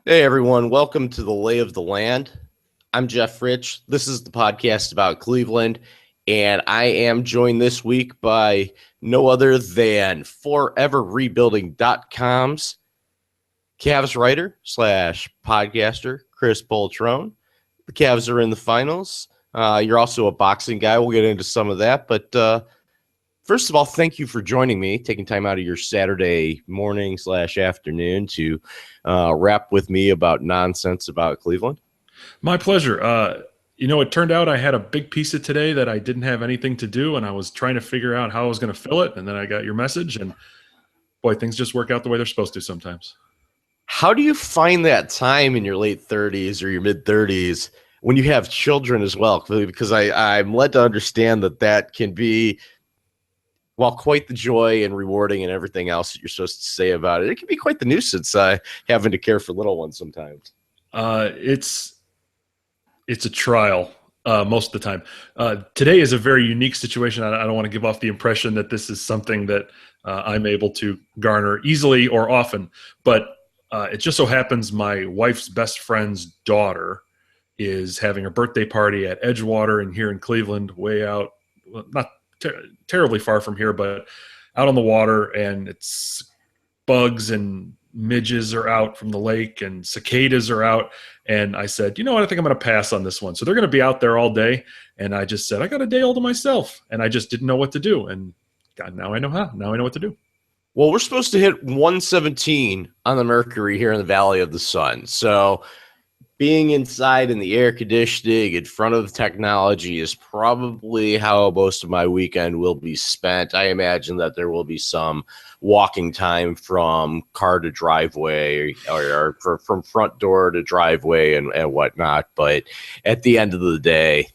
Hey everyone, welcome to the Lay of the Land. I'm Jeff Rich. This is the podcast about Cleveland, and I am joined this week by no other than ForeverRebuilding.com's Cavs writer slash podcaster, Chris Poltrone. The Cavs are in the finals. You're also a boxing guy. We'll get into some of that, but first of all, thank you for joining me, taking time out of your Saturday morning slash afternoon to rap with me about nonsense about Cleveland. My pleasure. It turned out I had a big piece of today that I didn't have anything to do, and I was trying to figure out how I was going to fill it. And then I got your message, and boy, things just work out the way they're supposed to sometimes. How do you find that time in your late 30s or your mid 30s when you have children as well? Because I'm led to understand that that can be, while quite the joy and rewarding and everything else that you're supposed to say about it, it can be quite the nuisance having to care for little ones sometimes. It's a trial most of the time. Today is a very unique situation. I don't want to give off the impression that this is something that I'm able to garner easily or often, but it just so happens my wife's best friend's daughter is having a birthday party at Edgewater and here in Cleveland, way out, well, not terribly far from here, but out on the water, and it's bugs and midges are out from the lake and cicadas are out. And I said, you know what? I think I'm going to pass on this one. So they're going to be out there all day. And I just said, I got a day all to myself. And I just didn't know what to do. And God, now I know how. Now I know what to do. Well, we're supposed to hit 117 on the Mercury here in the Valley of the Sun. So being inside in the air conditioning in front of the technology is probably how most of my weekend will be spent. I imagine that there will be some walking time from car to driveway or from front door to driveway and whatnot. But at the end of the day,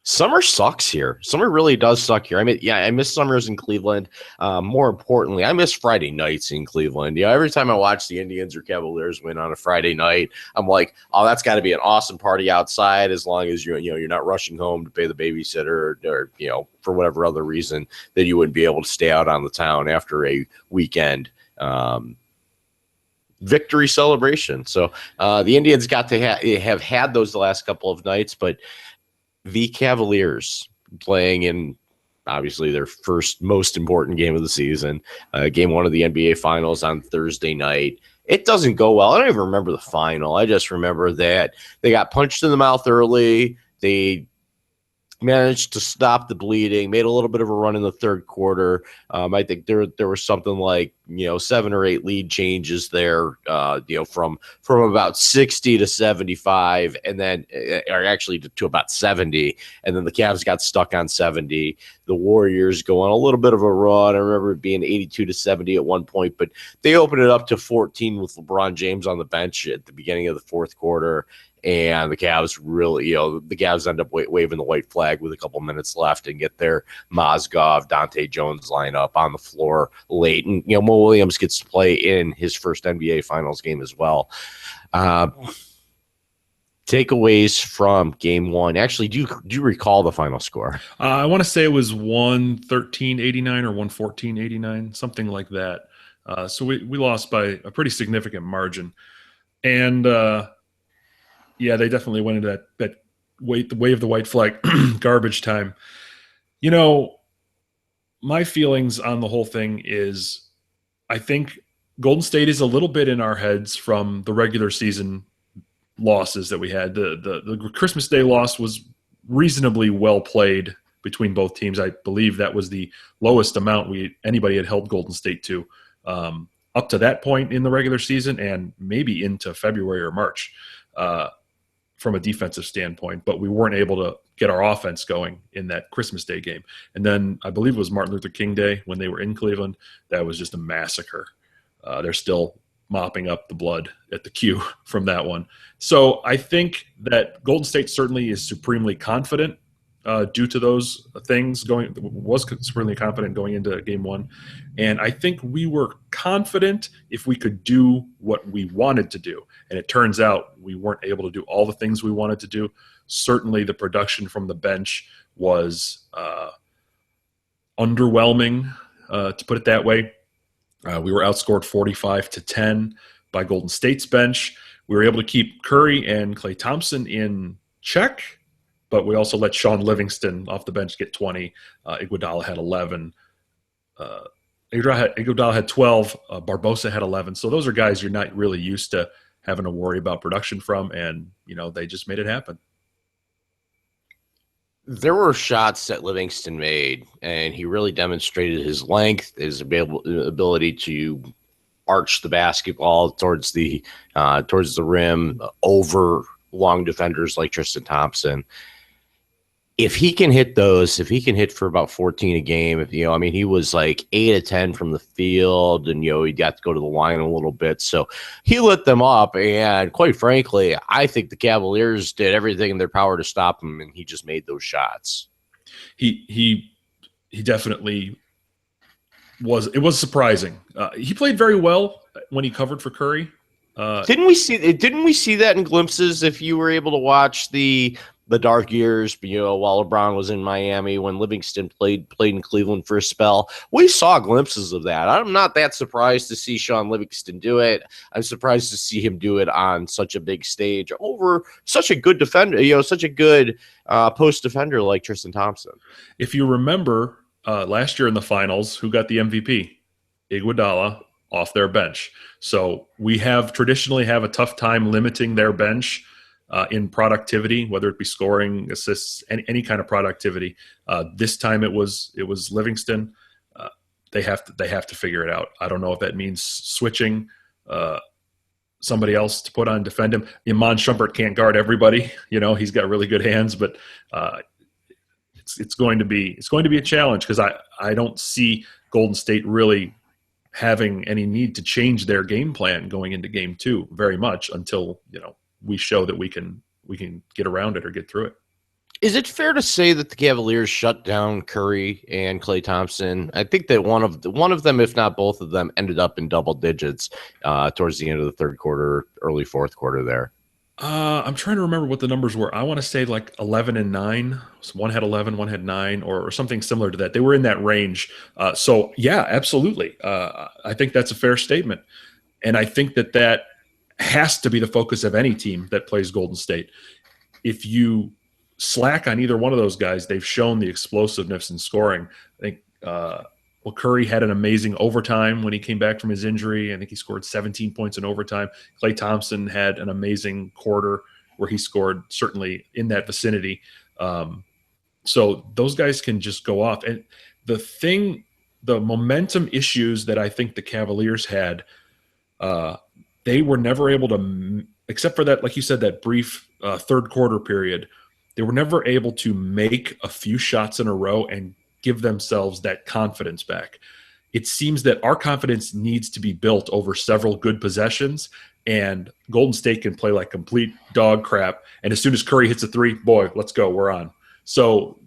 summer sucks here. Summer really does suck here. I mean, yeah, I miss summers in Cleveland. More importantly, I miss Friday nights in Cleveland. You know, every time I watch the Indians or Cavaliers win on a Friday night, I'm like, oh, that's got to be an awesome party outside. As long as you're not rushing home to pay the babysitter or for whatever other reason that you wouldn't be able to stay out on the town after a weekend. Victory celebration. So the Indians got to have had those the last couple of nights, but the Cavaliers playing in obviously their first most important game of the season, game one of the NBA Finals on Thursday night. It doesn't go well. I don't even remember the final. I just remember that they got punched in the mouth early. They managed to stop the bleeding, made a little bit of a run in the third quarter. I think there was something like 7 or 8 lead changes there, from about 60 to 75, and then or actually to about 70, and then the Cavs got stuck on 70. The Warriors go on a little bit of a run. I remember it being 82 to 70 at one point, but they opened it up to 14 with LeBron James on the bench at the beginning of the fourth quarter. And the Cavs really, the Cavs end up waving the white flag with a couple minutes left and get their Mozgov, Dante Jones lineup on the floor late. And, Mo Williams gets to play in his first NBA Finals game as well. Takeaways from game one. Actually, do you recall the final score? I want to say it was 113-89 or 114-89, something like that. So we lost by a pretty significant margin. And, yeah, they definitely went into that the wave the white flag garbage time. My feelings on the whole thing is I think Golden State is a little bit in our heads from the regular season losses that we had. The Christmas Day loss was reasonably well played between both teams. I believe that was the lowest amount anybody had held Golden State to up to that point in the regular season and maybe into February or March. From a defensive standpoint, but we weren't able to get our offense going in that Christmas Day game. And then I believe it was Martin Luther King Day when they were in Cleveland. That was just a massacre. They're still mopping up the blood at the Q from that one. So I think that Golden State certainly is supremely confident due to those things was supremely confident going into game one. And I think we were confident if we could do what we wanted to do. And it turns out we weren't able to do all the things we wanted to do. Certainly the production from the bench was underwhelming, to put it that way. We were outscored 45-10 by Golden State's bench. We were able to keep Curry and Klay Thompson in check, but we also let Sean Livingston off the bench get 20. Iguodala had 11. Iguodala had 12. Barbosa had 11. So those are guys you're not really used to having to worry about production from, and they just made it happen. There were shots that Livingston made, and he really demonstrated his length, his ability to arch the basketball towards the rim over long defenders like Tristan Thompson. If he can hit those, if he can hit for about 14 a game, he was like 8 of 10 from the field, and he got to go to the line a little bit. So he lit them up, and quite frankly, I think the Cavaliers did everything in their power to stop him, and he just made those shots. He definitely was. It was surprising. He played very well when he covered for Curry. Didn't we see that in glimpses? If you were able to watch the dark years, while LeBron was in Miami, when Livingston played in Cleveland for a spell, we saw glimpses of that. I'm not that surprised to see Sean Livingston do it. I'm surprised to see him do it on such a big stage over such a good defender, such a good post defender like Tristan Thompson. If you remember last year in the finals, who got the MVP? Iguodala off their bench. So we traditionally have a tough time limiting their bench in productivity, whether it be scoring, assists, any kind of productivity. This time it was Livingston. They have to figure it out. I don't know if that means switching somebody else to put on defend him. Iman Shumpert can't guard everybody. He's got really good hands, but it's going to be a challenge, because I don't see Golden State really having any need to change their game plan going into game 2 very much until we show that we can get around it or get through it. Is it fair to say that the Cavaliers shut down Curry and Klay Thompson? I think that one of them, if not both of them, ended up in double digits towards the end of the third quarter, early fourth quarter there. I'm trying to remember what the numbers were. I want to say like 11 and 9. So one had 11, one had 9, or something similar to that. They were in that range. So yeah, absolutely. I think that's a fair statement. And I think that has to be the focus of any team that plays Golden State. If you slack on either one of those guys, they've shown the explosiveness in scoring. I think Curry had an amazing overtime when he came back from his injury. I think he scored 17 points in overtime. Klay Thompson had an amazing quarter where he scored certainly in that vicinity. So those guys can just go off. And the momentum issues that I think the Cavaliers had, they were never able to, except for that, like you said, that brief third quarter period, they were never able to make a few shots in a row and give themselves that confidence back. It seems that our confidence needs to be built over several good possessions, and Golden State can play like complete dog crap. And as soon as Curry hits a 3, boy, let's go, we're on. So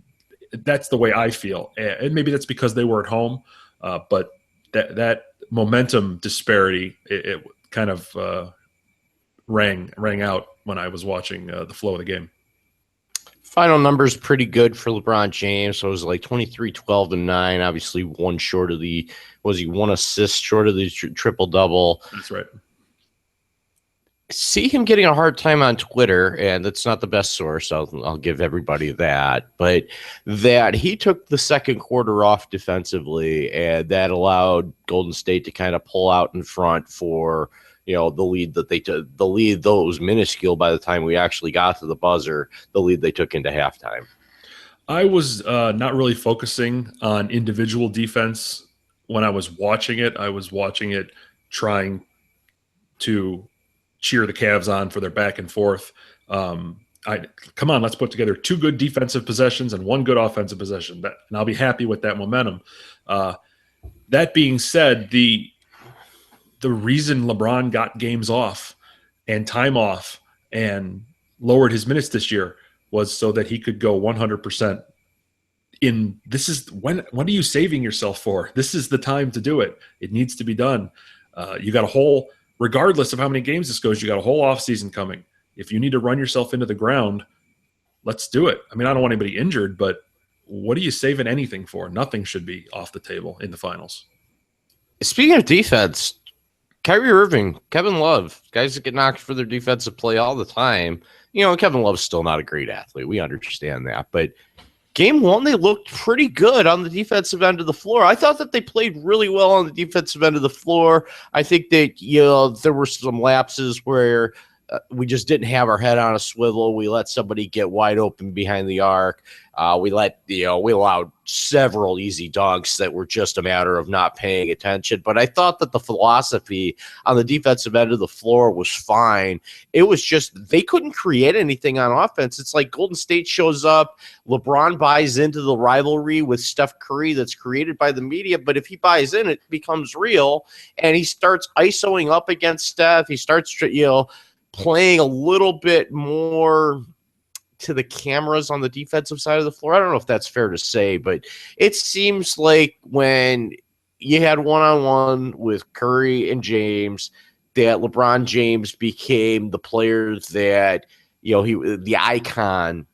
that's the way I feel. And maybe that's because they were at home, but that momentum disparity, it kind of rang out when I was watching the flow of the game. Final numbers pretty good for LeBron James. So it was like 23, 12, and 9. Obviously, one short of one assist short of the triple double. That's right. See him getting a hard time on Twitter, and that's not the best source. I'll give everybody that, but that he took the second quarter off defensively, and that allowed Golden State to kind of pull out in front for the lead that they took. The lead, though it was minuscule by the time we actually got to the buzzer, the lead they took into halftime. I was not really focusing on individual defense when I was watching it. I was watching it trying to cheer the Cavs on for their back and forth. Come on, let's put together 2 good defensive possessions and 1 good offensive possession, and I'll be happy with that momentum. That being said, the reason LeBron got games off and time off and lowered his minutes this year was so that he could go 100% in. This is what are you saving yourself for? This is the time to do it. It needs to be done. You got a whole, regardless of how many games this goes, you got a whole off season coming. If you need to run yourself into the ground, let's do it. I mean, I don't want anybody injured, but what are you saving anything for? Nothing should be off the table in the finals. Speaking of defense, Kyrie Irving, Kevin Love, guys that get knocked for their defensive play all the time. Kevin Love's still not a great athlete. We understand that. But game one, they looked pretty good on the defensive end of the floor. I thought that they played really well on the defensive end of the floor. I think that, there were some lapses where we just didn't have our head on a swivel. We let somebody get wide open behind the arc. We allowed several easy dunks that were just a matter of not paying attention. But I thought that the philosophy on the defensive end of the floor was fine. It was just they couldn't create anything on offense. It's like Golden State shows up, LeBron buys into the rivalry with Steph Curry that's created by the media. But if he buys in, it becomes real, and he starts isoing up against Steph. He starts, playing a little bit more to the cameras on the defensive side of the floor. I don't know if that's fair to say, but it seems like when you had one-on-one with Curry and James, that LeBron James became the player that, the icon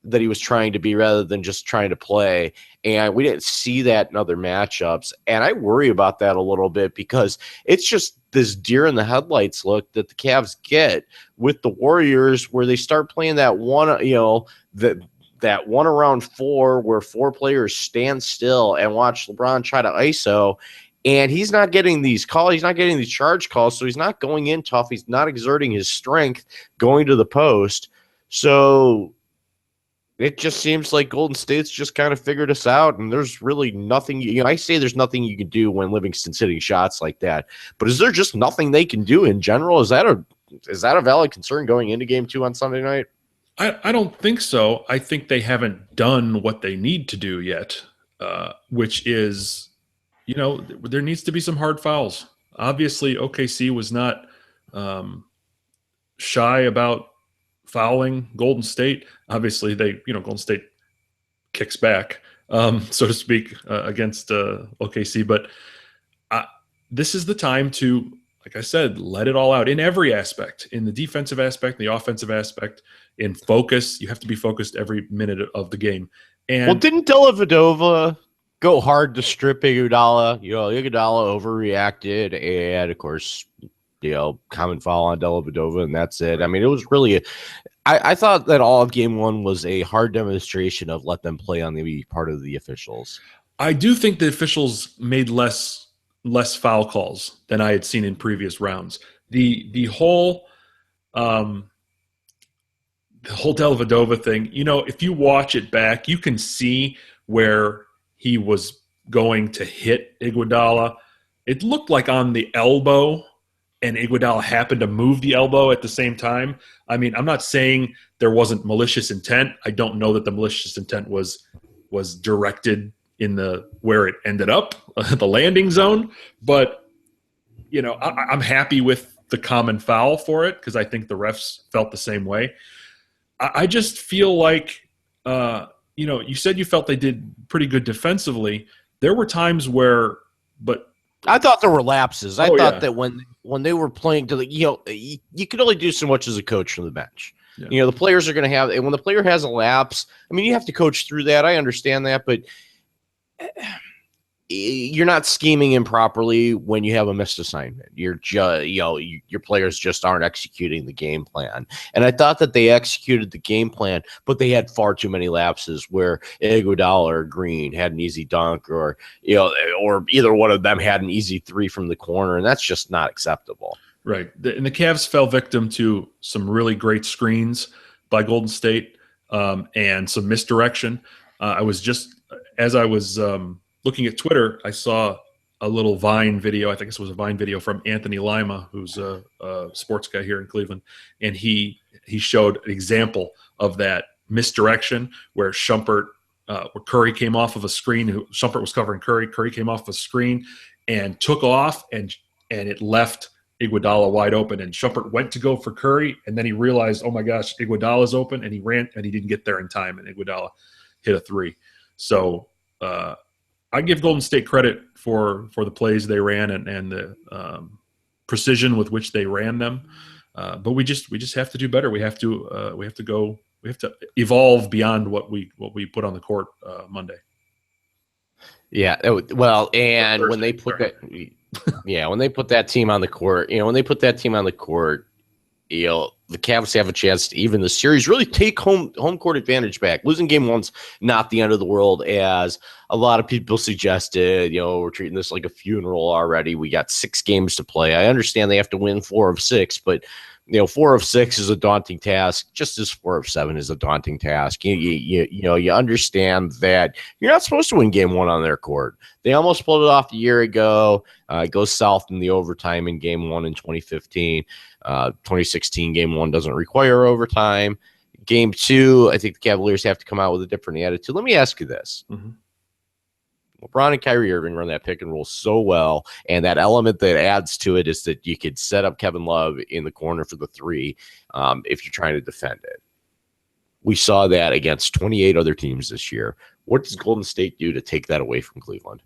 that he was trying to be rather than just trying to play. And we didn't see that in other matchups. And I worry about that a little bit because it's just this deer in the headlights look that the Cavs get with the Warriors, where they start playing that one, that one around four where four players stand still and watch LeBron try to ISO. And he's not getting these calls. He's not getting these charge calls. So he's not going in tough. He's not exerting his strength going to the post. So it just seems like Golden State's just kind of figured us out, and there's really nothing. I say there's nothing you can do when Livingston's hitting shots like that, but is there just nothing they can do in general? Is that a valid concern going into Game 2 on Sunday night? I don't think so. I think they haven't done what they need to do yet, which is, there needs to be some hard fouls. Obviously, OKC was not shy about fouling Golden State. Obviously, Golden State kicks back, so to speak, against OKC. But this is the time to, like I said, let it all out in every aspect, in the defensive aspect, the offensive aspect, in focus. You have to be focused every minute of the game. And didn't Dellavedova go hard to strip Iguodala? Iguodala overreacted, and of course, common foul on Dellavedova, and that's it. I mean, it was really I thought that all of Game 1 was a hard demonstration of let them play on the part of the officials. I do think the officials made less foul calls than I had seen in previous rounds. The whole Dellavedova thing, if you watch it back, you can see where he was going to hit Iguodala. It looked like on the elbow, and Iguodala happened to move the elbow at the same time. I mean, I'm not saying there wasn't malicious intent. I don't know that the malicious intent was directed in where it ended up, the landing zone. But, I'm happy with the common foul for it because I think the refs felt the same way. I just feel like, you said you felt they did pretty good defensively. There were times where, but I thought there were lapses. I thought that when they were playing to you can only do so much as a coach from the bench. Yeah. The players are going to have, and when the player has a lapse, I mean, you have to coach through that. I understand that, but you're not scheming improperly when you have a missed assignment. You're just, your players just aren't executing the game plan. And I thought that they executed the game plan, but they had far too many lapses where Iguodala or Green had an easy dunk, or or either one of them had an easy three from the corner, and that's just not acceptable. Right. And the Cavs fell victim to some really great screens by Golden State and some misdirection. As I was looking at Twitter, I saw a little Vine video. I think this was a Vine video from Anthony Lima, who's a sports guy here in Cleveland. And he showed an example of that misdirection where Shumpert, where Curry came off of a screen. Shumpert was covering Curry. Curry came off a screen and took off, and it left Iguodala wide open. And Shumpert went to go for Curry, and then he realized, oh my gosh, Iguodala's open, and he ran, and he didn't get there in time, and Iguodala hit a three. So I give Golden State credit for the plays they ran and the precision with which they ran them, but we just have to do better. We have to evolve beyond what we put on the court Monday. Yeah, well, and when they put that, Yeah, when they put that team on the court, the Cavs have a chance to even the series, really take home court advantage back. Losing game one's not the end of the world, as a lot of people suggested. We're treating this like a funeral already. We got 6 games to play. I understand they have to win 4 of 6, but 4 of 6 is a daunting task, just as 4 of 7 is a daunting task. You understand that you're not supposed to win game one on their court. They almost pulled it off a year ago. It goes south in the overtime in game one in 2015. 2016 game one doesn't require overtime. Game two, I think the Cavaliers have to come out with a different attitude. Let me ask you this. Mm-hmm. LeBron and Kyrie Irving run that pick and roll so well, and that element that adds to it is that you could set up Kevin Love in the corner for the 3 if you're trying to defend it. We saw that against 28 other teams this year. What does Golden State do to take that away from Cleveland?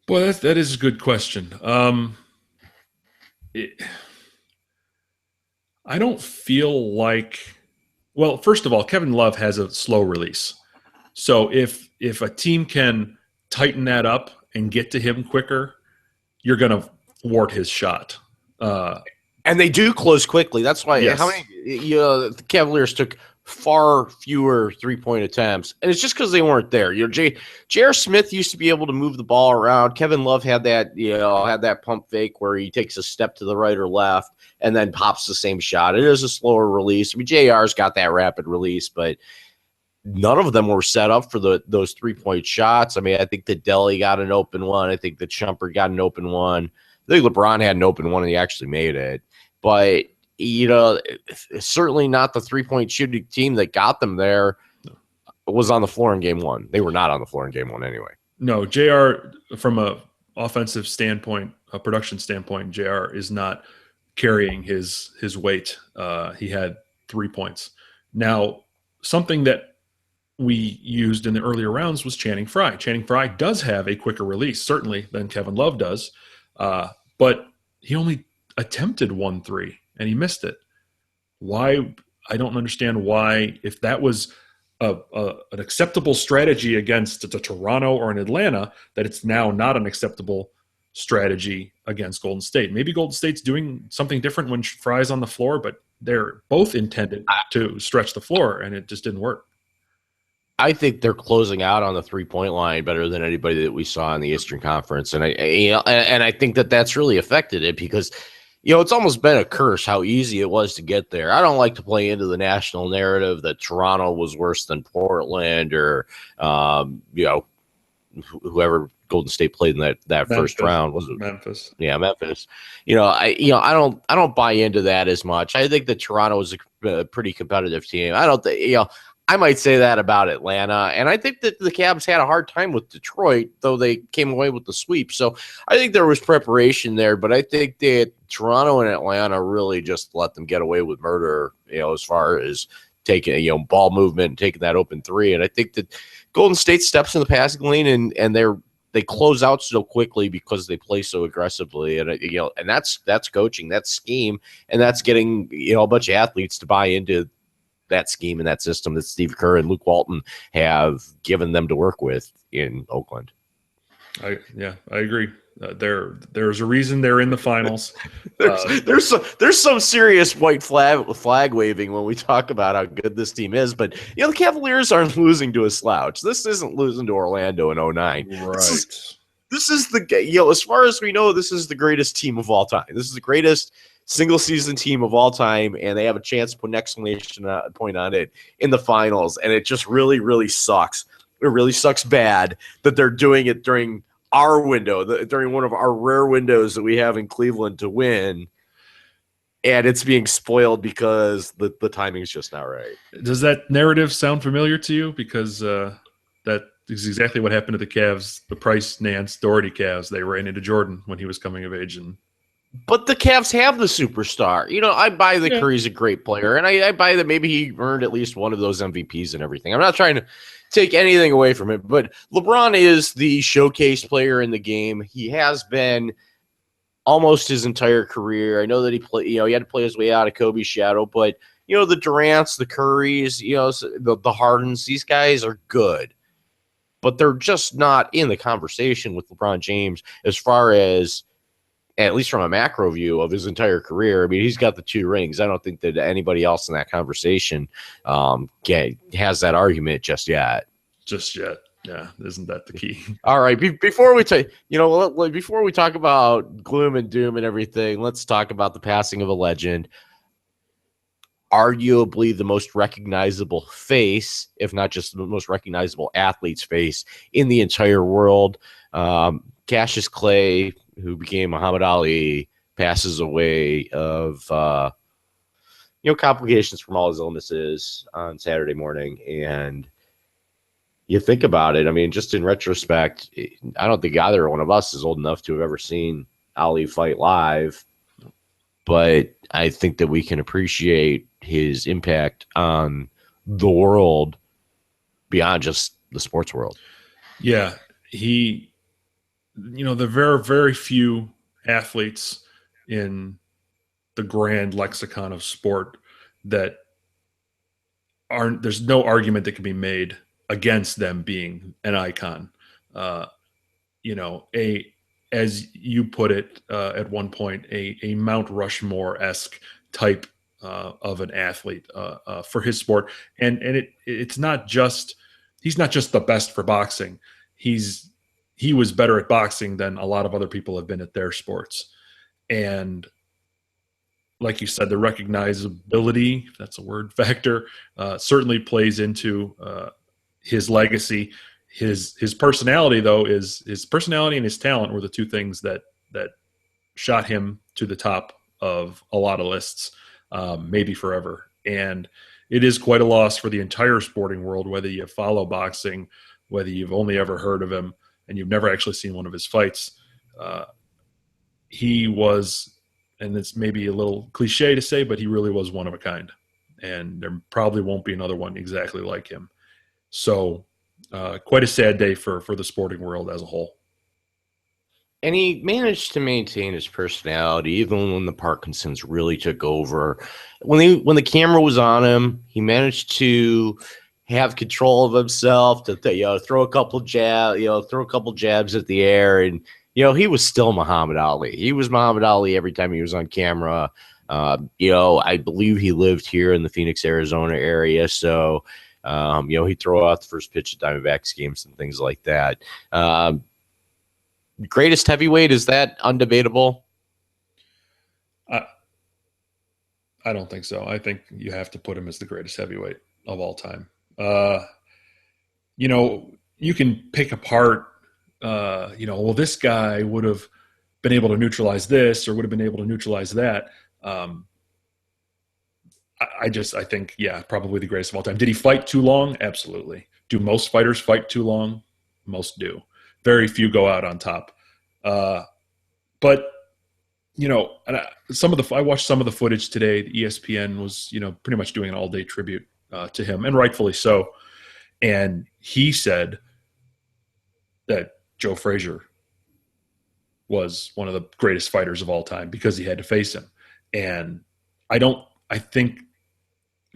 Boy, that is a good question. I don't feel like – well, first of all, Kevin Love has a slow release. So if a team can tighten that up and get to him quicker, you're going to thwart his shot. And they do close quickly. That's why yes. How many the Cavaliers took far fewer 3-point attempts, and it's just because they weren't there. J.R. Smith used to be able to move the ball around. Kevin Love had that pump fake where he takes a step to the right or left and then pops the same shot. It is a slower release. I mean, JR's got that rapid release, but none of them were set up for those 3-point shots. I mean, I think that Delly got an open one. I think that Shumpert got an open one. I think LeBron had an open one and he actually made it. But, it's certainly not the 3-point shooting team that got them there was on the floor in game one. They were not on the floor in game one anyway. No, JR, from a offensive standpoint, a production standpoint, JR is not carrying his weight. He had 3 points. Now, something that we used in the earlier rounds was Channing Frye. Channing Frye does have a quicker release, certainly, than Kevin Love does. But he only attempted 1 3 and he missed it. Why? I don't understand why, if that was an acceptable strategy against a Toronto or an Atlanta, that it's now not an acceptable strategy against Golden State. Maybe Golden State's doing something different when Frye's on the floor, but they're both intended to stretch the floor, and it just didn't work. I think they're closing out on the 3-point line better than anybody that we saw in the Eastern Conference, and I think that that's really affected it because it's almost been a curse how easy it was to get there. I don't like to play into the national narrative that Toronto was worse than Portland or whoever Golden State played in that first round. Was it Memphis? Yeah, Memphis. I don't buy into that as much. I think that Toronto is a pretty competitive team. I don't think I might say that about Atlanta, and I think that the Cavs had a hard time with Detroit, though they came away with the sweep. So I think there was preparation there, but I think that Toronto and Atlanta really just let them get away with murder, as far as taking, ball movement and taking that open 3. And I think that Golden State steps in the passing lane and they close out so quickly because they play so aggressively, and and that's coaching, that's scheme, and that's getting a bunch of athletes to buy into that scheme and that system that Steve Kerr and Luke Walton have given them to work with in Oakland. I agree. There's a reason they're in the finals. There's some serious white flag waving when we talk about how good this team is, but the Cavaliers aren't losing to a slouch. This isn't losing to Orlando in 2009. Right. This is the as far as we know, this is the greatest team of all time. This is the greatest single season team of all time, and they have a chance to put an exclamation point on it in the finals. And it just really, really sucks. It really sucks bad that they're doing it during our window, during one of our rare windows that we have in Cleveland to win. And it's being spoiled because the timing is just not right. Does that narrative sound familiar to you? Because that is exactly what happened to the Cavs, the Price, Nance, Doherty Cavs. They ran into Jordan when he was coming of age. But the Cavs have the superstar. I buy that Curry's a great player, and I buy that maybe he earned at least one of those MVPs and everything. I'm not trying to take anything away from it, but LeBron is the showcase player in the game. He has been almost his entire career. I know that he had to play his way out of Kobe's shadow, but the Durants, the Currys, the Hardens, these guys are good. but they're just not in the conversation with LeBron James as far as, at least from a macro view of his entire career. I mean, he's got the 2 rings. I don't think that anybody else in that conversation has that argument just yet. Just yet. Yeah, isn't that the key? All right. Before we before we talk about gloom and doom and everything, let's talk about the passing of a legend. Arguably the most recognizable face, if not just the most recognizable athlete's face in the entire world. Cassius Clay, who became Muhammad Ali, passes away of complications from all his illnesses on Saturday morning. And you think about it, I mean, just in retrospect, I don't think either one of us is old enough to have ever seen Ali fight live, but I think that we can appreciate his impact on the world beyond just the sports world. Yeah, there are very, very few athletes in the grand lexicon of sport that there's no argument that can be made against them being an icon. As you put it at one point, a Mount Rushmore-esque type of an athlete for his sport. And it's not just, he's not just the best for boxing. He was better at boxing than a lot of other people have been at their sports. And like you said, the recognizability, if that's a word, factor, certainly plays into his legacy. His personality, though, is his personality and his talent were the 2 things that shot him to the top of a lot of lists, maybe forever. And it is quite a loss for the entire sporting world, whether you follow boxing, whether you've only ever heard of him and you've never actually seen one of his fights. He was, and it's maybe a little cliche to say, but he really was one of a kind. And there probably won't be another one exactly like him. So quite a sad day for the sporting world as a whole. And he managed to maintain his personality even when the Parkinson's really took over. When the camera was on him, he managed to have control of himself, to throw a couple jabs at the air, and he was still Muhammad Ali. He was Muhammad Ali every time he was on camera. I believe he lived here in the Phoenix, Arizona area, so he'd throw out the first pitch at Diamondbacks games and things like that. Greatest heavyweight, is that undebatable? I don't think so. I think you have to put him as the greatest heavyweight of all time. You can pick apart, this guy would have been able to neutralize this or would have been able to neutralize that. I think, probably the greatest of all time. Did he fight too long? Absolutely. Do most fighters fight too long? Most do. Very few go out on top. But I watched some of the footage today. The ESPN was, pretty much doing an all-day tribute to him, and rightfully so. And he said that Joe Frazier was one of the greatest fighters of all time because he had to face him. And I think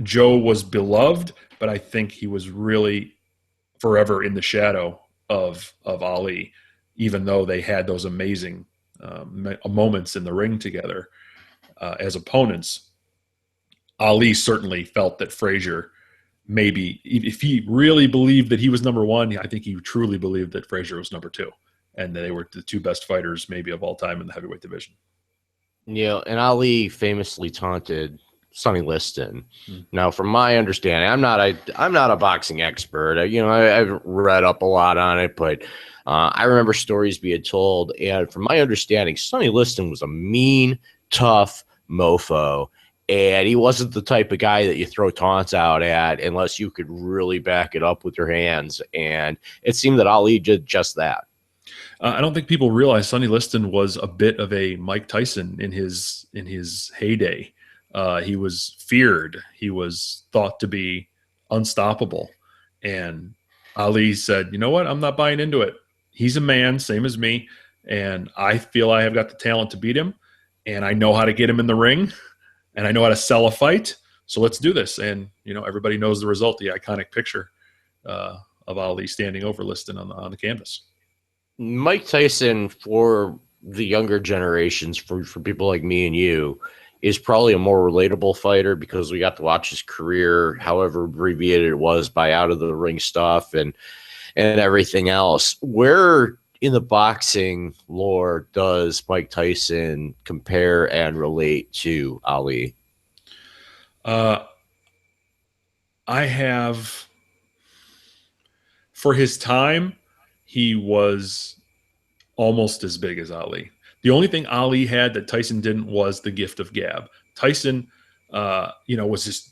Joe was beloved, but I think he was really forever in the shadow of Ali, even though they had those amazing moments in the ring together as opponents. Ali certainly felt that Frazier, maybe if he really believed that he was number 1, I think he truly believed that Frazier was number 2, and they were the 2 best fighters maybe of all time in the heavyweight division. And Ali famously taunted Sonny Liston. Now, from my understanding, I'm not a boxing expert. I've read up a lot on it, but I remember stories being told. And from my understanding, Sonny Liston was a mean, tough mofo, and he wasn't the type of guy that you throw taunts out at unless you could really back it up with your hands. And it seemed that Ali did just that. I don't think people realize Sonny Liston was a bit of a Mike Tyson in his heyday. He was feared. He was thought to be unstoppable. And Ali said, "You know what? I'm not buying into it. He's a man, same as me, and I feel I have got the talent to beat him, and I know how to get him in the ring, and I know how to sell a fight. So let's do this." And everybody knows the result, the iconic picture of Ali standing over Liston on the canvas. Mike Tyson, for the younger generations, for people like me and you, is probably a more relatable fighter because we got to watch his career, however abbreviated it was, by out of the ring stuff and everything else. Where in the boxing lore does Mike Tyson compare and relate to Ali? I have, for his time, he was almost as big as Ali. The only thing Ali had that Tyson didn't was the gift of gab. Tyson, was this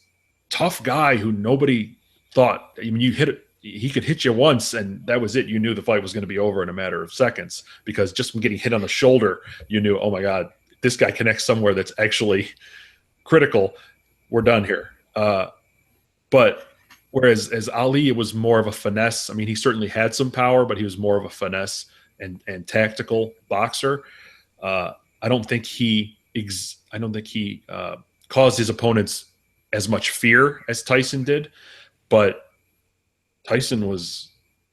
tough guy who nobody thought. I mean, you hit it, he could hit you once, and that was it. You knew the fight was going to be over in a matter of seconds because just from getting hit on the shoulder, you knew, oh my God, this guy connects somewhere that's actually critical. We're done here. But whereas as Ali, it was more of a finesse. I mean, he certainly had some power, but he was more of a finesse and tactical boxer. I don't think he caused his opponents as much fear as Tyson did, but Tyson was,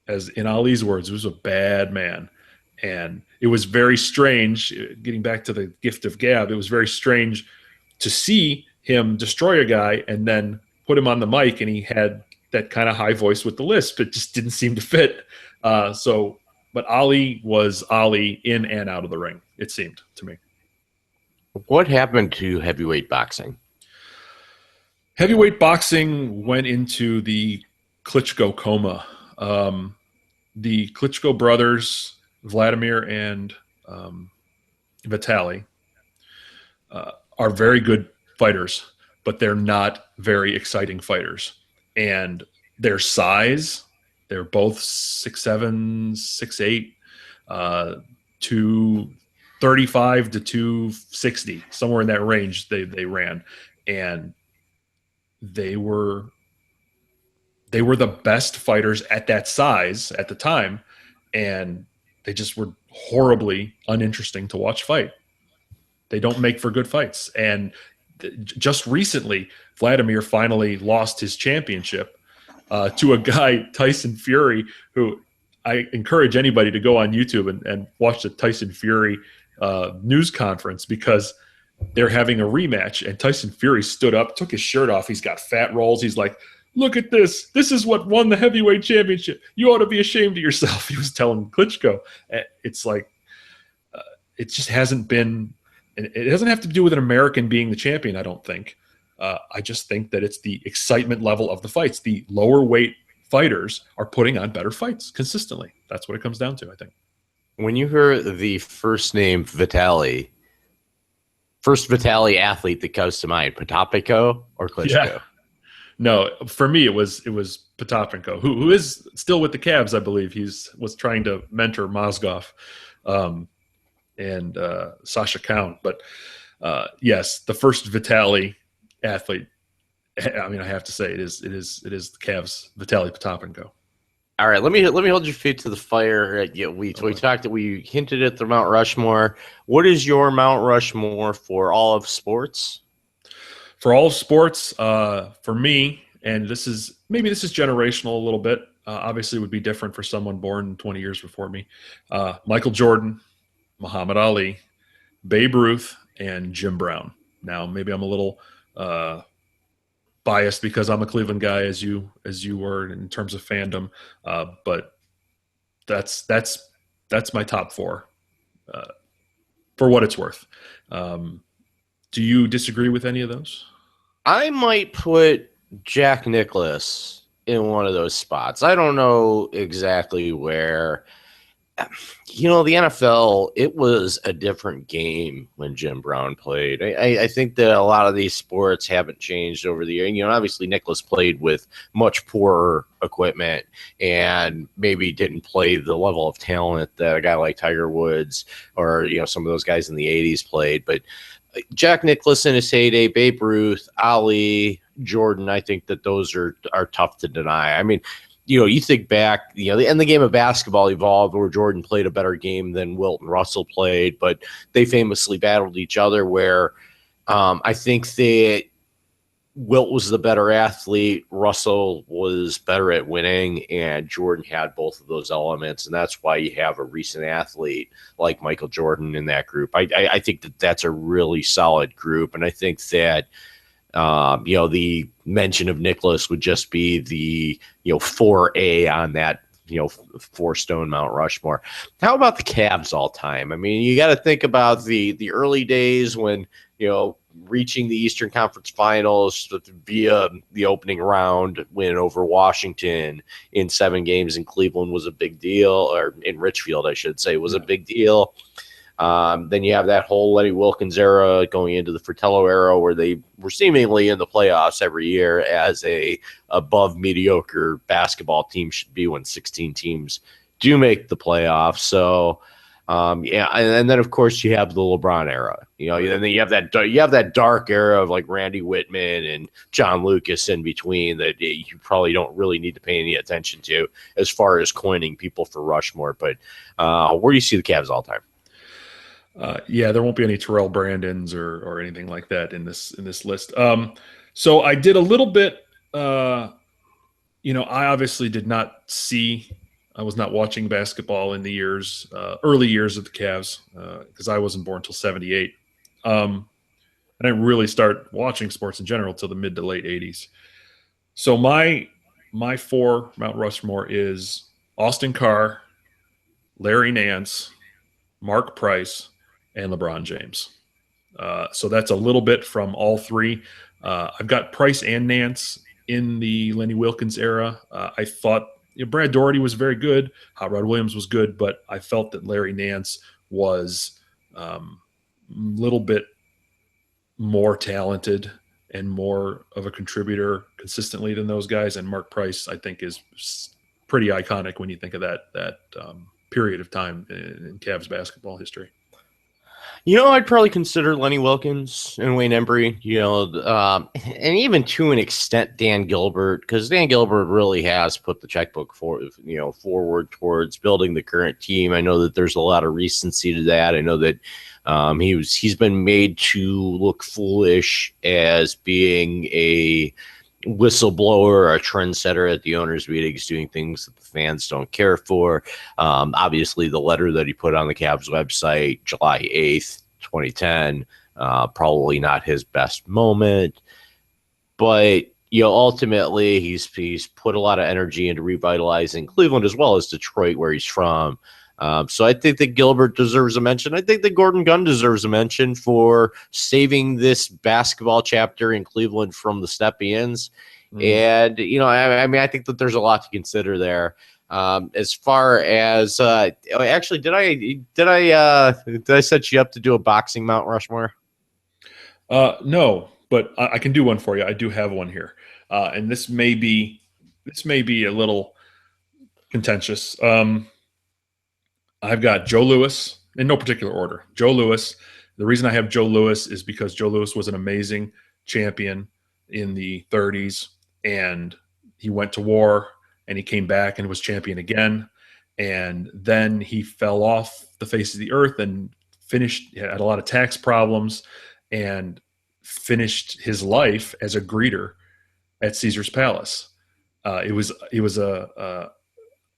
as in Ali's words, was a bad man. And it was very strange, getting back to the gift of gab, it was very strange to see him destroy a guy and then put him on the mic, and he had that kind of high voice with the lisp. It just didn't seem to fit. But Ali was Ali in and out of the ring, it seemed to me. What happened to heavyweight boxing? Heavyweight boxing went into the Klitschko coma. The Klitschko brothers, Vladimir and Vitaly, are very good fighters, but they're not very exciting fighters. And their size, they're both 6'7", 6'8", 235 to 260, somewhere in that range they ran. And they were the best fighters at that size at the time, and they just were horribly uninteresting to watch fight. They don't make for good fights. And just recently, Vladimir finally lost his championship to a guy, Tyson Fury, who I encourage anybody to go on YouTube and watch the Tyson Fury news conference, because they're having a rematch, and Tyson Fury stood up, took his shirt off. He's got fat rolls. He's like, look at this. This is what won the heavyweight championship. You ought to be ashamed of yourself. He was telling Klitschko. It's like, it just hasn't been, it doesn't have to do with an American being the champion, I don't think. I just think that it's the excitement level of the fights. The lower weight fighters are putting on better fights consistently. That's what it comes down to, I think. When you hear the first name Vitaly, first Vitaly athlete that comes to mind, Potapenko or Klitschko? Yeah. No, for me it was Potapenko, who is still with the Cavs, I believe. Was trying to mentor Mozgov and Sasha Count. But yes, the first Vitaly athlete. I mean, I have to say it is the Cavs, Vitaly Potapenko. All right, let me hold your feet to the fire. We hinted at the Mount Rushmore. What is your Mount Rushmore for all of sports? For all of sports, for me, and this is generational a little bit. Obviously, it would be different for someone born 20 years before me. Michael Jordan, Muhammad Ali, Babe Ruth, and Jim Brown. Now, maybe I'm a little biased because I'm a Cleveland guy, as you were in terms of fandom, but that's my top four, for what it's worth. Do you disagree with any of those? I might put Jack Nicklaus in one of those spots. I don't know exactly where. The NFL, it was a different game when Jim Brown played. I think that a lot of these sports haven't changed over the year. Obviously Nicklaus played with much poorer equipment and maybe didn't play the level of talent that a guy like Tiger Woods or, some of those guys in the 80s played. But Jack Nicklaus in his heyday, Babe Ruth, Ali, Jordan, I think that those are tough to deny. I mean, you think back, and the game of basketball evolved where Jordan played a better game than Wilt and Russell played, but they famously battled each other where I think that Wilt was the better athlete. Russell was better at winning, and Jordan had both of those elements, and that's why you have a recent athlete like Michael Jordan in that group. I think that that's a really solid group, and I think that the mention of Nicholas would just be the 4A on that 4-stone Mount Rushmore. How about the Cavs all time? I mean, you got to think about the early days when reaching the Eastern Conference Finals via the opening round win over Washington in 7 games in Cleveland was a big deal, or in Richfield, I should say, was a big deal. Then you have that whole Lenny Wilkens era going into the Fratello era, where they were seemingly in the playoffs every year, as a above mediocre basketball team should be when 16 teams do make the playoffs. So, and then of course you have the LeBron era. And then you have that dark era of like Randy Whitman and John Lucas in between that you probably don't really need to pay any attention to as far as coining people for Rushmore. But where do you see the Cavs all time? There won't be any Terrell Brandons or anything like that in this list. So I did a little bit. I obviously did not see. I was not watching basketball in the early years of the Cavs, because I wasn't born until '78. I didn't really start watching sports in general till the mid to late '80s. So my 4 Mount Rushmore is Austin Carr, Larry Nance, Mark Price, and LeBron James. So that's a little bit from all 3. I've got Price and Nance in the Lenny Wilkens era. I thought Brad Daugherty was very good. Hot Rod Williams was good, but I felt that Larry Nance was a little bit more talented and more of a contributor consistently than those guys. And Mark Price, I think, is pretty iconic when you think of that period of time in Cavs basketball history. I'd probably consider Lenny Wilkens and Wayne Embry, and even to an extent Dan Gilbert, because Dan Gilbert really has put the checkbook forward towards building the current team. I know that there's a lot of recency to that. I know that he's been made to look foolish as being a whistleblower, a trendsetter at the owners' meetings, doing things that the fans don't care for. Obviously, the letter that he put on the Cavs website, July 8th, 2010, probably not his best moment. But ultimately, he's put a lot of energy into revitalizing Cleveland as well as Detroit, where he's from. So I think that Gilbert deserves a mention. I think that Gordon Gunn deserves a mention for saving this basketball chapter in Cleveland from the Steppians. And, I think that there's a lot to consider there. As far as actually, did I set you up to do a boxing Mount Rushmore? No, but I can do one for you. I do have one here. And this may be a little contentious. I've got Joe Louis in no particular order. Joe Louis. The reason I have Joe Louis is because Joe Louis was an amazing champion in the 30s, and he went to war and he came back and was champion again. And then he fell off the face of the earth and had a lot of tax problems and finished his life as a greeter at Caesar's Palace. It was a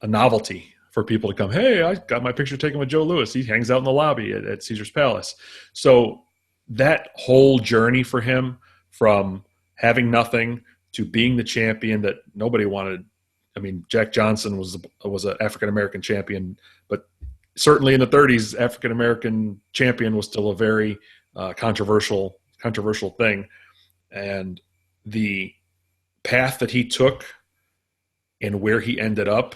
novelty for people to come, hey, I got my picture taken with Joe Louis. He hangs out in the lobby at Caesar's Palace. So that whole journey for him, from having nothing to being the champion that nobody wanted. I mean, Jack Johnson was an African-American champion, but certainly in the 30s, African-American champion was still a very controversial thing. And the path that he took and where he ended up,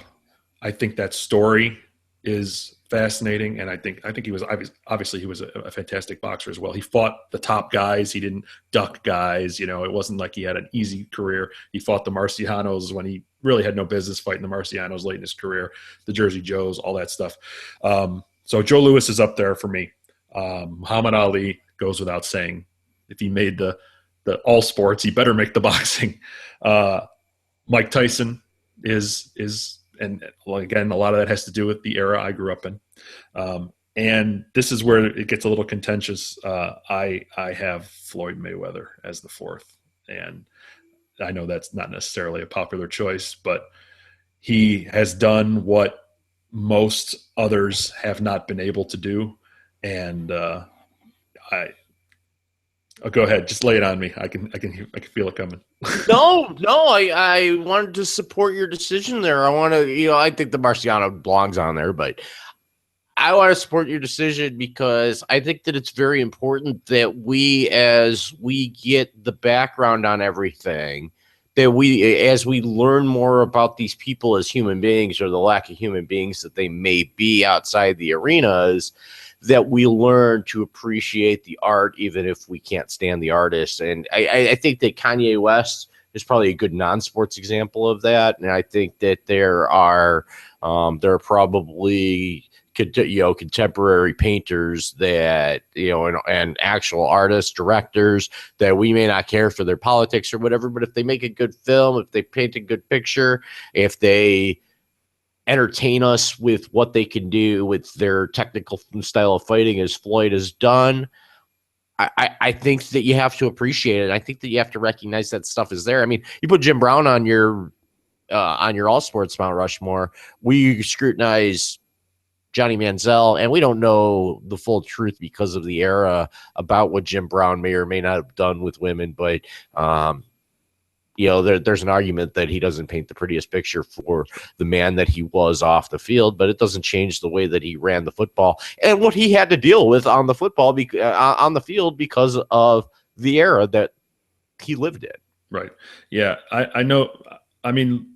I think that story is fascinating, and I think he was obviously he was a fantastic boxer as well. He fought the top guys. He didn't duck guys. It wasn't like he had an easy career. He fought the Marcianos when he really had no business fighting the Marcianos late in his career, the Jersey Joes, all that stuff. So Joe Louis is up there for me. Muhammad Ali goes without saying. If he made the all sports, he better make the boxing. Mike Tyson is. And again, a lot of that has to do with the era I grew up in. And this is where it gets a little contentious. I have Floyd Mayweather as the 4th. And I know that's not necessarily a popular choice, but he has done what most others have not been able to do. And go ahead, just lay it on me. I can feel it coming. No, I wanted to support your decision there. I think the Marciano belongs on there, but I want to support your decision because I think that it's very important that as we get the background on everything, that as we learn more about these people as human beings, or the lack of human beings that they may be outside the arenas, that we learn to appreciate the art, even if we can't stand the artist. And I think that Kanye West is probably a good non-sports example of that. And I think that there are probably contemporary painters that, and actual artists, directors, that we may not care for their politics or whatever, but if they make a good film, if they paint a good picture, if they entertain us with what they can do with their technical style of fighting, as Floyd has done, I think that you have to appreciate it. I think that you have to recognize that stuff is there. I mean, you put Jim Brown on your all sports Mount Rushmore. We scrutinize Johnny Manziel, and we don't know the full truth because of the era about what Jim Brown may or may not have done with women. But, there's an argument that he doesn't paint the prettiest picture for the man that he was off the field, but it doesn't change the way that he ran the football and what he had to deal with on the field because of the era that he lived in. Right. Yeah. I know. I mean,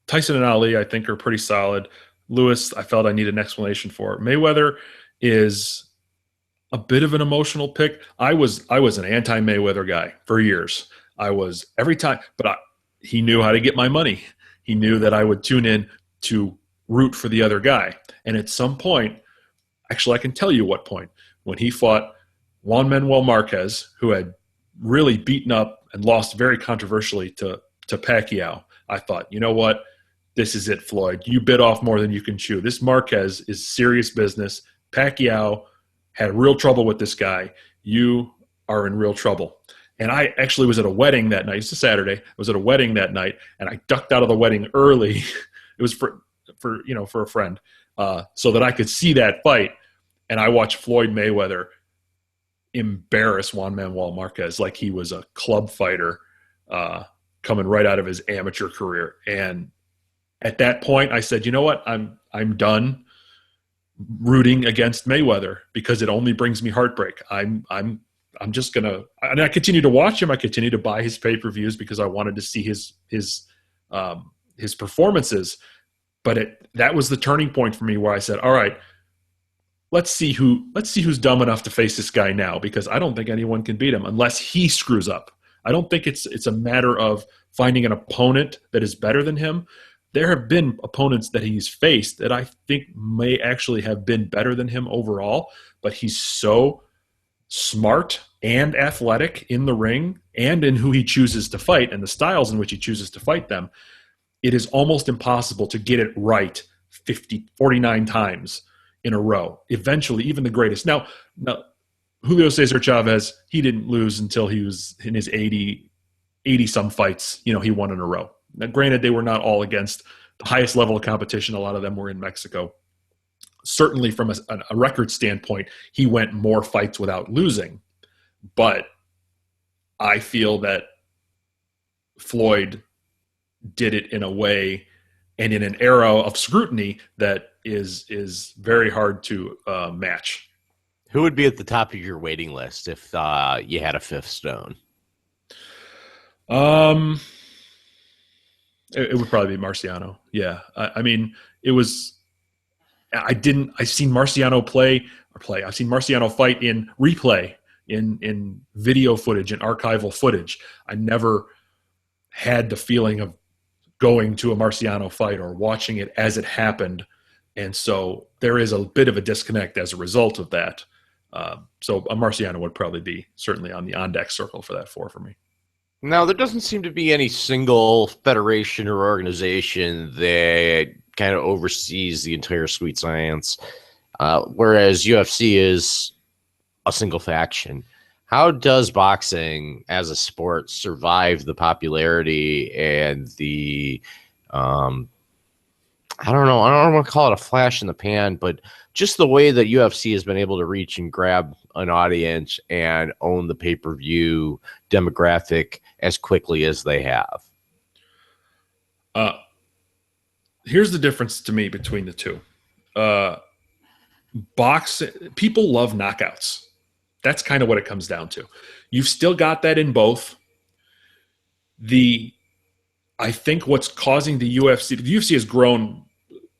Tyson and Ali, I think, are pretty solid. Lewis, I felt I need an explanation for. Mayweather is a bit of an emotional pick. I was an anti-Mayweather guy for years. I was every time, but he knew how to get my money. He knew that I would tune in to root for the other guy. And at some point, actually, I can tell you what point, when he fought Juan Manuel Marquez, who had really beaten up and lost very controversially to Pacquiao, I thought, you know what? This is it, Floyd. You bit off more than you can chew. This Marquez is serious business. Pacquiao had real trouble with this guy. You are in real trouble. And I actually was at a wedding that night. It's a Saturday. I was at a wedding that night, and I ducked out of the wedding early. It was for a friend, so that I could see that fight. And I watched Floyd Mayweather embarrass Juan Manuel Marquez like he was a club fighter coming right out of his amateur career. And at that point, I said, you know what? I'm done rooting against Mayweather because it only brings me heartbreak. I'm just gonna, and I continue to watch him. I continue to buy his pay-per-views because I wanted to see his performances. But that was the turning point for me where I said, all right, let's see who's dumb enough to face this guy now, because I don't think anyone can beat him unless he screws up. I don't think it's a matter of finding an opponent that is better than him. There have been opponents that he's faced that I think may actually have been better than him overall, but he's so smart and athletic in the ring and in who he chooses to fight and the styles in which he chooses to fight them. It is almost impossible to get it right 49 times in a row. Eventually, even the greatest. Now Julio Cesar Chavez, he didn't lose until he was in his 80 some fights, he won in a row. Now, granted, they were not all against the highest level of competition. A lot of them were in Mexico. Certainly from a record standpoint, he went more fights without losing. But I feel that Floyd did it in a way and in an era of scrutiny that is very hard to match. Who would be at the top of your waiting list if you had a fifth stone? It would probably be Marciano. Yeah. I mean, it was, I've seen Marciano I've seen Marciano fight in replay, in video footage and archival footage. I never had the feeling of going to a Marciano fight or watching it as it happened. And so there is a bit of a disconnect as a result of that. So a Marciano would probably be certainly on the on-deck circle for that for me. Now, there doesn't seem to be any single federation or organization that kind of oversees the entire sweet science, whereas UFC is a single faction. How does boxing as a sport survive the popularity and the I don't know. I don't want to call it a flash in the pan, but just the way that UFC has been able to reach and grab an audience and own the pay-per-view demographic as quickly as they have. Here's the difference to me between the two. People love knockouts. That's kind of what it comes down to. You've still got that in both. I think what's causing the UFC has grown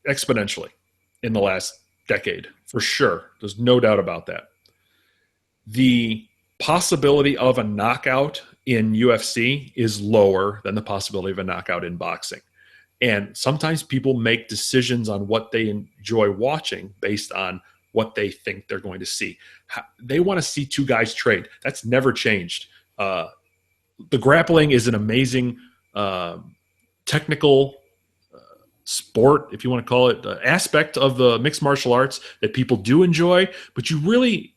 exponentially in the last decade, for sure. There's no doubt about that. The possibility of a knockout in UFC is lower than the possibility of a knockout in boxing. And sometimes people make decisions on what they enjoy watching based on what they think they're going to see. They want to see two guys trade. That's never changed. The grappling is an amazing technical sport, if you want to call it, aspect of the mixed martial arts that people do enjoy, but you really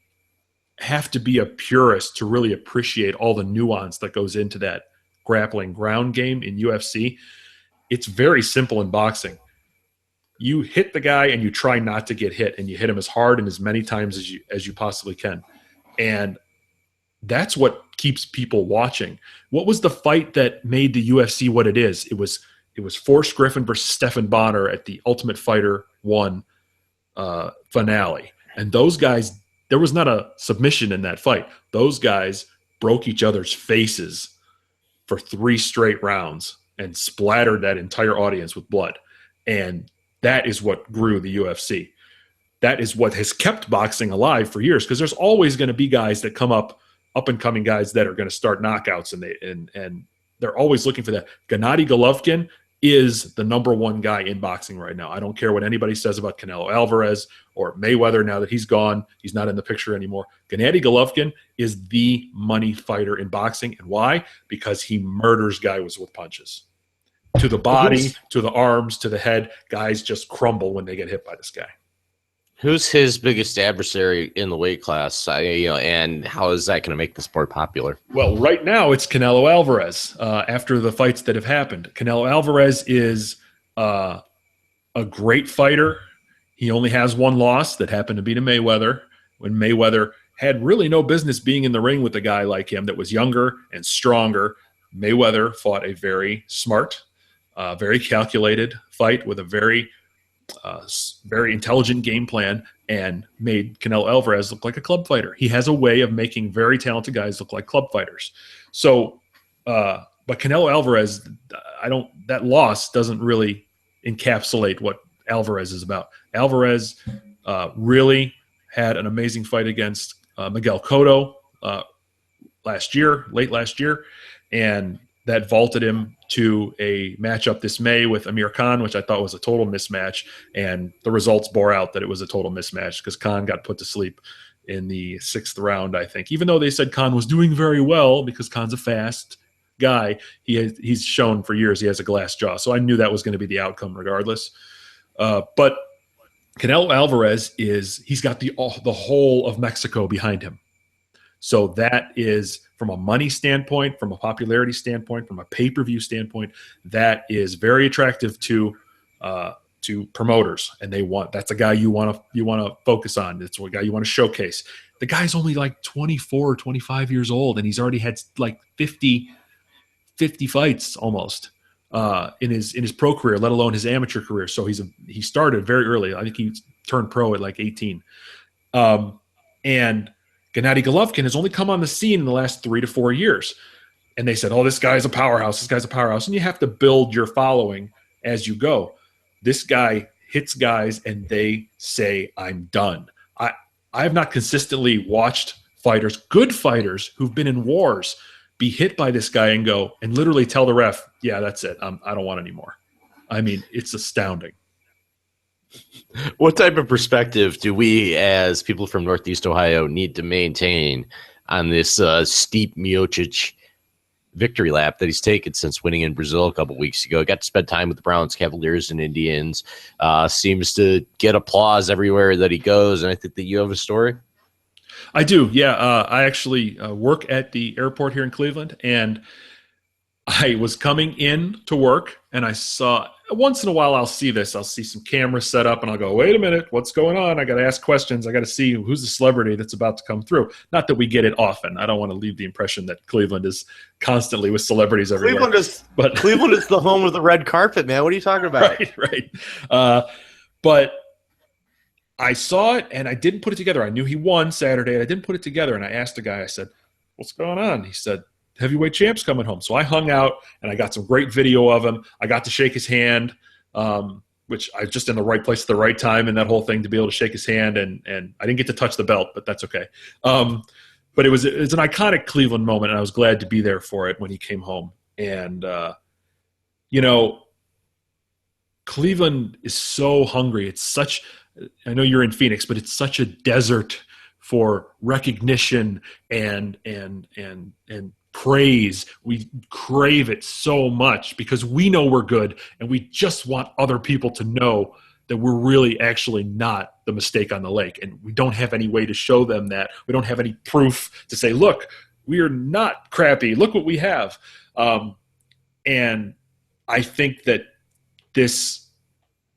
have to be a purist to really appreciate all the nuance that goes into that grappling ground game in UFC. It's very simple in boxing. You hit the guy and you try not to get hit, and you hit him as hard and as many times as you possibly can. And that's what keeps people watching. What was the fight that made the UFC what it is? It was Forrest Griffin versus Stephan Bonnar at the Ultimate Fighter 1 finale. And those guys, there was not a submission in that fight. Those guys broke each other's faces for 3 straight rounds and splattered that entire audience with blood. And that is what grew the UFC. That is what has kept boxing alive for years, because there's always going to be guys that come up and coming guys that are going to start knockouts, and they're always looking for that. Gennady Golovkin is the number one guy in boxing right now. I don't care what anybody says about Canelo Alvarez or Mayweather. Now that he's gone, he's not in the picture anymore. Gennady Golovkin is the money fighter in boxing. And why? Because he murders guys with punches. To the body, to the arms, to the head. Guys just crumble when they get hit by this guy. Who's his biggest adversary in the weight class? And how is that going to make the sport popular? Well, right now it's Canelo Alvarez. After the fights that have happened, Canelo Alvarez is a great fighter. He only has one loss that happened to be to Mayweather, when Mayweather had really no business being in the ring with a guy like him that was younger and stronger. Mayweather fought a very smart, very calculated fight with a very intelligent game plan, and made Canelo Alvarez look like a club fighter. He has a way of making very talented guys look like club fighters. So, but Canelo Alvarez, that loss doesn't really encapsulate what Alvarez is about. Alvarez really had an amazing fight against Miguel Cotto late last year, and that vaulted him to a matchup this May with Amir Khan, which I thought was a total mismatch. And the results bore out that it was a total mismatch, because Khan got put to sleep in the 6th round, I think. Even though they said Khan was doing very well, because Khan's a fast guy, he's shown for years he has a glass jaw. So I knew that was going to be the outcome regardless. But Canelo Alvarez he's got the whole of Mexico behind him. So that is, from a money standpoint, from a popularity standpoint, from a pay-per-view standpoint, that is very attractive to promoters, and that's a guy you want to focus on. It's a guy you want to showcase. The guy's only like 24 or 25 years old, and he's already had like 50 fights almost in his pro career, let alone his amateur career. So he started very early. I think he turned pro at like 18. And Gennady Golovkin has only come on the scene in the last 3 to 4 years. And they said, oh, this guy's a powerhouse. This guy's a powerhouse. And you have to build your following as you go. This guy hits guys and they say, I'm done. I have not consistently watched fighters, good fighters who've been in wars, be hit by this guy and go and literally tell the ref, yeah, that's it. I don't want any more. I mean, it's astounding. What type of perspective do we, as people from Northeast Ohio, need to maintain on this steep Miocic victory lap that he's taken since winning in Brazil a couple weeks ago? Got to spend time with the Browns, Cavaliers, and Indians. Seems to get applause everywhere that he goes, and I think that you have a story. I do. Yeah. I actually work at the airport here in Cleveland, and I was coming in to work and I saw once in a while I'll see this. I'll see some cameras set up and I'll go, wait a minute, what's going on? I got to ask questions. I got to see who's the celebrity that's about to come through. Not that we get it often. I don't want to leave the impression that Cleveland is constantly with celebrities everywhere. Cleveland is the home of the red carpet, man. What are you talking about? Right. But I saw it and I didn't put it together. I knew he won Saturday and I didn't put it together. And I asked the guy, I said, what's going on? He said, heavyweight champ's coming home. So I hung out and I got some great video of him. I got to shake his hand, which I was just in the right place at the right time and that whole thing to be able to shake his hand. And I didn't get to touch the belt, but that's okay. But it was an iconic Cleveland moment, and I was glad to be there for it when he came home. And, Cleveland is so hungry. I know you're in Phoenix, but it's such a desert for recognition and praise. We crave it so much because we know we're good and we just want other people to know that we're really actually not the mistake on the lake. And we don't have any way to show them that. We don't have any proof to say, look, we are not crappy. Look what we have. And I think that this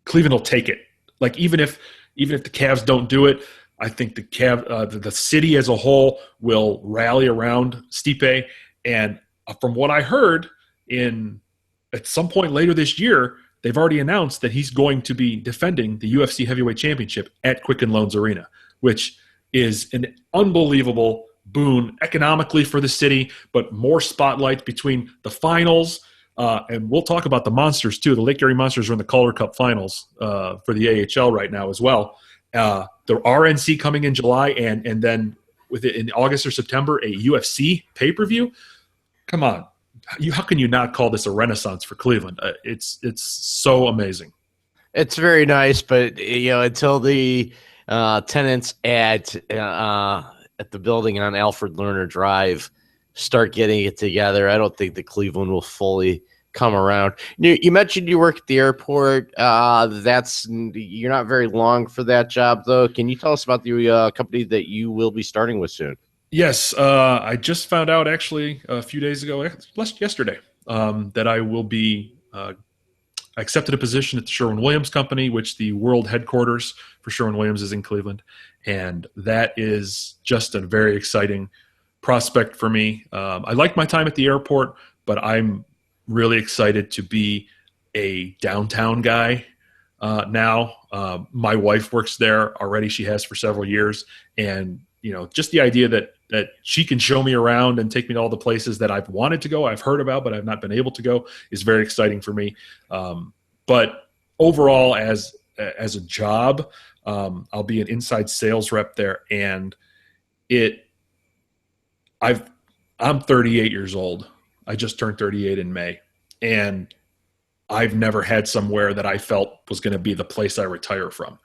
Cleveland will take it. Like even if the Cavs don't do it, I think the city as a whole will rally around Stipe. And from what I heard, at some point later this year, they've already announced that he's going to be defending the UFC Heavyweight Championship at Quicken Loans Arena, which is an unbelievable boon economically for the city, but more spotlight between the finals. And we'll talk about the Monsters too. The Lake Erie Monsters are in the Calder Cup finals for the AHL right now as well. The RNC coming in July, and then with it in August or September, a UFC pay-per-view. Come on, how can you not call this a renaissance for Cleveland? It's so amazing. It's very nice, but until the tenants at the building on Alfred Lerner Drive start getting it together, I don't think the Cleveland will fully come around. You mentioned you work at the airport. You're not very long for that job, though. Can you tell us about the company that you will be starting with soon? Yes, I just found out actually a few days ago, yesterday, that I will be accepted a position at the Sherwin-Williams Company, which the world headquarters for Sherwin-Williams is in Cleveland, and that is just a very exciting prospect for me. I like my time at the airport, but I'm really excited to be a downtown guy now. My wife works there already. She has for several years. And, just the idea that she can show me around and take me to all the places that I've wanted to go, I've heard about, but I've not been able to go, is very exciting for me. But overall, as a job, I'll be an inside sales rep there. And I'm 38 years old. I just turned 38 in May, and I've never had somewhere that I felt was going to be the place I retire from.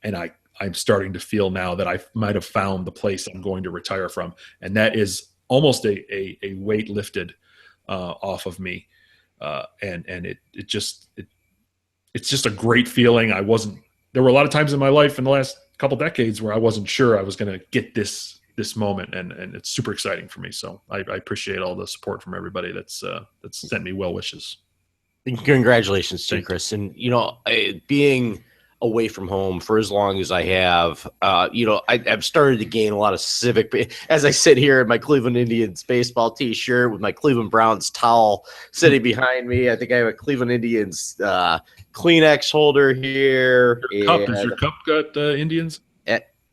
And I'm starting to feel now that I might have found the place I'm going to retire from. And that is almost a weight lifted off of me. And it's just a great feeling. There were a lot of times in my life in the last couple decades where I wasn't sure I was going to get this moment, and it's super exciting for me. So I appreciate all the support from everybody that's sent me well wishes. Congratulations to you, Chris. And being away from home for as long as I have, I've started to gain a lot of civic. As I sit here in my Cleveland Indians baseball T-shirt with my Cleveland Browns towel sitting behind me, I think I have a Cleveland Indians Kleenex holder here. Is your cup got Indians?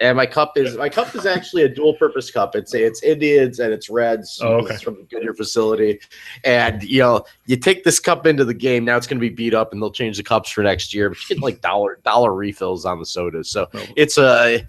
And my cup is actually a dual purpose cup. It's Indians and it's Reds. Oh, okay. It's from the Goodyear facility. And you take this cup into the game. Now it's going to be beat up, and they'll change the cups for next year. But you get like dollar refills on the sodas, so it's a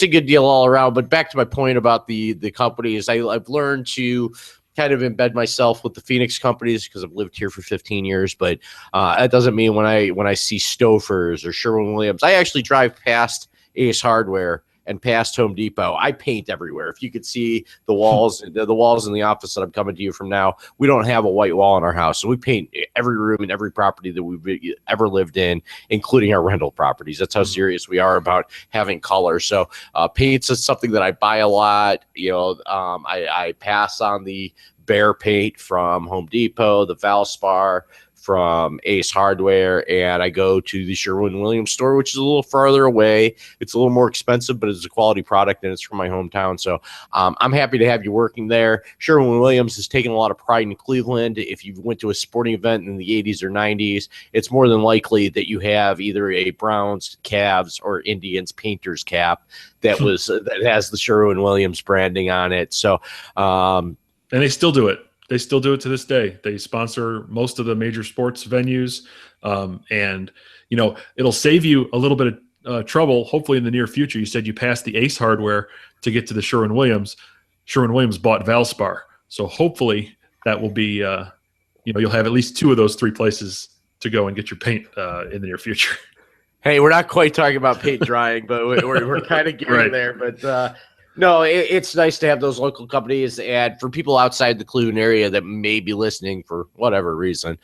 good deal all around. But back to my point about the companies, I've learned to kind of embed myself with the Phoenix companies because I've lived here for 15 years. But that doesn't mean when I see Stouffer's or Sherwin-Williams, I actually drive past Ace Hardware and past Home Depot, I paint everywhere. If you could see the walls in the office that I'm coming to you from now, we don't have a white wall in our house. So we paint every room and every property that we've ever lived in, including our rental properties. That's how serious we are about having color. So paints is something that I buy a lot. I pass on the Behr paint from Home Depot, the Valspar from Ace Hardware, and I go to the Sherwin-Williams store, which is a little farther away. It's a little more expensive, but it's a quality product, and it's from my hometown. So I'm happy to have you working there. Sherwin-Williams has taken a lot of pride in Cleveland. If you went to a sporting event in the 80s or 90s, it's more than likely that you have either a Browns, Cavs, or Indians painter's cap that has the Sherwin-Williams branding on it. So, and they still do it. They still do it to this day. They sponsor most of the major sports venues, and it'll save you a little bit of trouble. Hopefully, in the near future, you said you passed the Ace Hardware to get to the Sherwin-Williams. Sherwin-Williams bought Valspar, so hopefully that will be you'll have at least 2 of those 3 places to go and get your paint in the near future. Hey, we're not quite talking about paint drying, but we're kind of getting there. But no, it's nice to have those local companies. And for people outside the Cleveland area that may be listening for whatever reason,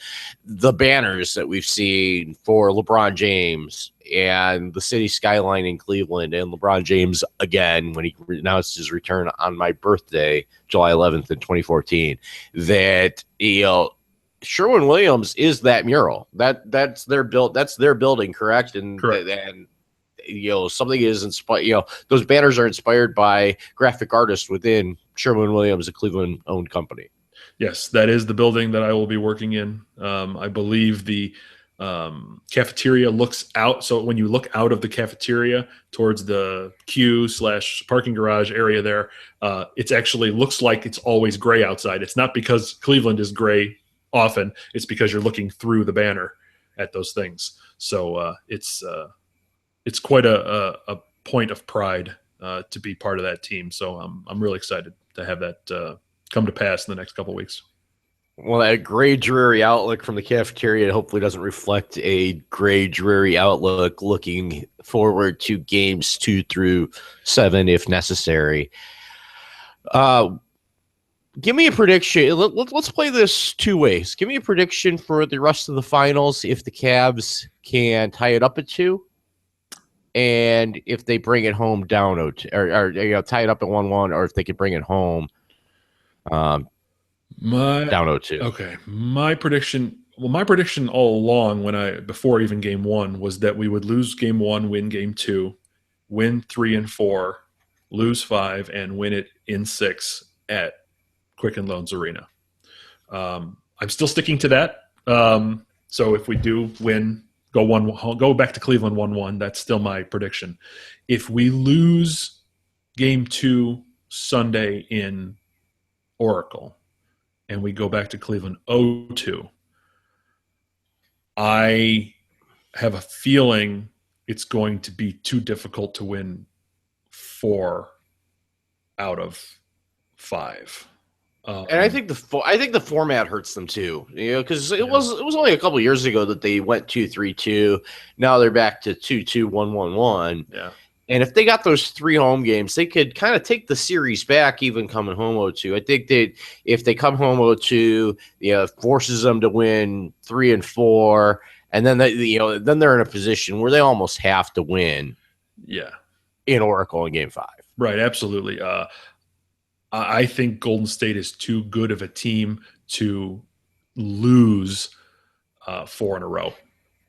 the banners that we've seen for LeBron James and the city skyline in Cleveland, and LeBron James again when he announced his return on my birthday, July 11th in 2014, that Sherwin-Williams is that mural. That's their building, correct? Correct. And something is inspired. Those banners are inspired by graphic artists within Sherwin-Williams, a Cleveland-owned company. Yes, that is the building that I will be working in. I believe the cafeteria looks out. So when you look out of the cafeteria towards the queue/parking garage area there, it actually looks like it's always gray outside. It's not because Cleveland is gray often. It's because you're looking through the banner at those things. So it's quite a point of pride to be part of that team. So I'm really excited to have that come to pass in the next couple of weeks. Well, that gray, dreary outlook from the cafeteria hopefully doesn't reflect a gray, dreary outlook looking forward to games 2 through 7 if necessary. Give me a prediction. Let's play this 2 ways. Give me a prediction for the rest of the finals if the Cavs can tie it up at 2. And if they bring it home down or tie it up at 1-1, or if they could bring it home down 0-2. Okay, my prediction all along before even game 1 was that we would lose game 1, win game 2, win 3 and 4, lose 5, and win it in 6 at Quicken Loans Arena. I'm still sticking to that. So if we do win, go back to Cleveland 1-1. That's still my prediction. If we lose game 2 Sunday in Oracle and we go back to Cleveland 0-2, I have a feeling it's going to be too difficult to win 4 out of 5. And I think the format hurts them too, because it was only a couple of years ago that they went 2-3-2. Now they're back to 2-2, 1-1-1. Yeah. And if they got those 3 home games, they could kind of take the series back, even coming home 0-2. I think that if they come home 0-2, forces them to win 3 and 4, and then then they're in a position where they almost have to win. Yeah. In Oracle in game 5. Right. Absolutely. I think Golden State is too good of a team to lose 4 in a row.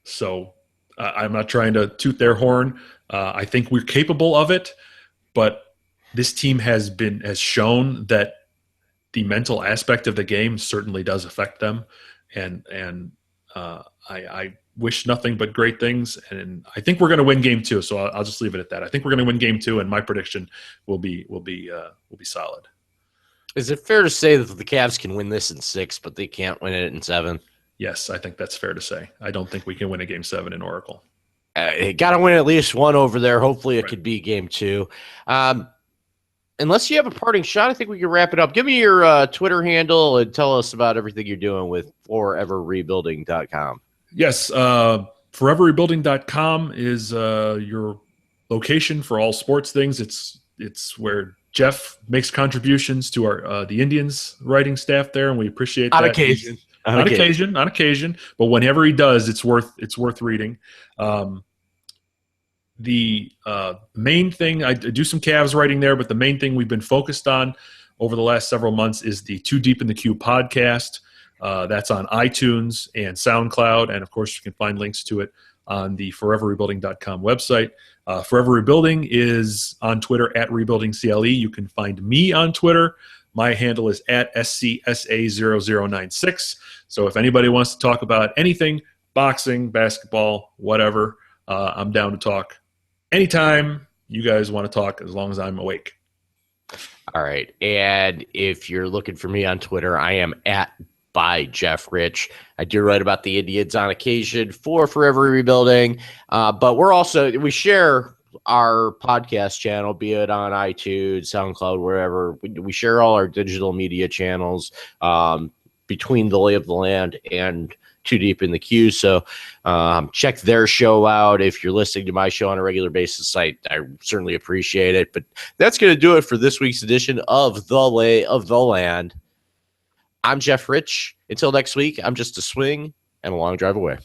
So I'm not trying to toot their horn. I think we're capable of it, but this team has shown that the mental aspect of the game certainly does affect them. And I wish nothing but great things. And I think we're going to win game 2. So I'll just leave it at that. I think we're going to win game 2, and my prediction will be solid. Is it fair to say that the Cavs can win this in 6, but they can't win it in 7? Yes, I think that's fair to say. I don't think we can win a game 7 in Oracle. Got to win at least one over there. Hopefully it could be game 2. Unless you have a parting shot, I think we can wrap it up. Give me your Twitter handle and tell us about everything you're doing with foreverrebuilding.com. Yes, foreverrebuilding.com is your location for all sports things. It's where Jeff makes contributions to our the Indians writing staff there, and we appreciate On that. occasion. On occasion, but whenever he does, it's worth reading. The main thing, I do some Cavs writing there, but the main thing we've been focused on over the last several months is the Too Deep in the Cube podcast. That's on iTunes and SoundCloud, and of course you can find links to it on the foreverrebuilding.com website. Forever Rebuilding is on Twitter at RebuildingCLE. You can find me on Twitter. My handle is at SCSA0096. So if anybody wants to talk about anything, boxing, basketball, whatever, I'm down to talk anytime you guys want to talk, as long as I'm awake. All right. And if you're looking for me on Twitter, I am at by Jeff Rich. I do write about the Indians on occasion for Forever Rebuilding. But we share our podcast channel, be it on iTunes, SoundCloud, wherever. We share all our digital media channels between the Lay of the Land and Too Deep in the Queue. So check their show out. If you're listening to my show on a regular basis, I certainly appreciate it. But that's going to do it for this week's edition of The Lay of the Land. I'm Jeff Rich. Until next week, I'm just a swing and a long drive away.